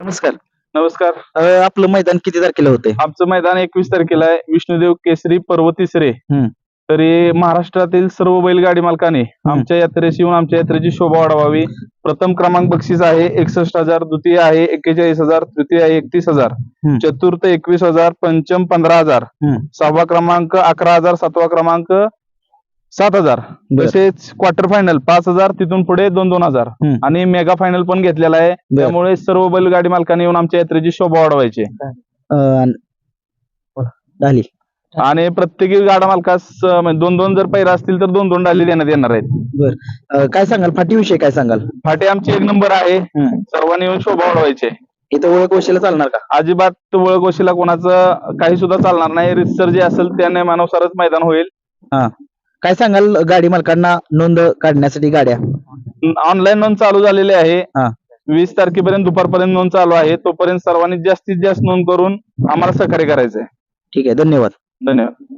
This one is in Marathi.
नमस्कार. नमस्कार. आपलं मैदान किती तारखेला होते? आमचं मैदान 21 तारखेला आहे. विष्णुदेव केसरी पर्व तिसरे. हम्म. तरी महाराष्ट्रातील सर्व बैलगाडी मालकाने आमच्या यात्रेस येऊन आमच्या यात्रेची शोभा वाढवावी. प्रथम क्रमांक बक्षीस आहे 61,000, द्वितीय आहे 41,000, तृतीय आहे 31,000, चतुर्थ 21,000, पंचम 15,000, सहावा क्रमांक 11,000, सातवा क्रमांक 7,000. तसेच क्वार्टर फायनल 5,000, तिथून पुढे 2,000 आणि मेगा फायनल पण घेतलेला आहे. त्यामुळे सर्व बैलगाडी मालकांनी येऊन आमच्या यात्रेची शोभा वाढवायची झाली. आणि प्रत्येकी गाडा मालकास 2-2 जर पैरा असतील तर 2-2 डाली देण्यात येणार आहेत. काय सांगाल फाटीविषयी काय सांगाल? फाटी आमची 1 नंबर आहे. सर्वांनी येऊन शोभा वाढवायची. इथं ओळख वशिला चालणार का? अजिबात ओळख वशिला कोणाचं काही सुद्धा चालणार नाही. रितसर जे असेल त्या नियमानुसारच मैदान होईल. काय सांगाल गाडी मालकांना नोंद काढण्यासाठी? गाड्या ऑनलाईन नोंद चालू झालेली आहे. 20 तारखेपर्यंत दुपारपर्यंत नोंद चालू आहे. तोपर्यंत सर्वांनी जास्तीत जास्त नोंद करून आम्हाला सहकार्य करायचंय. ठीक आहे, धन्यवाद. धन्यवाद.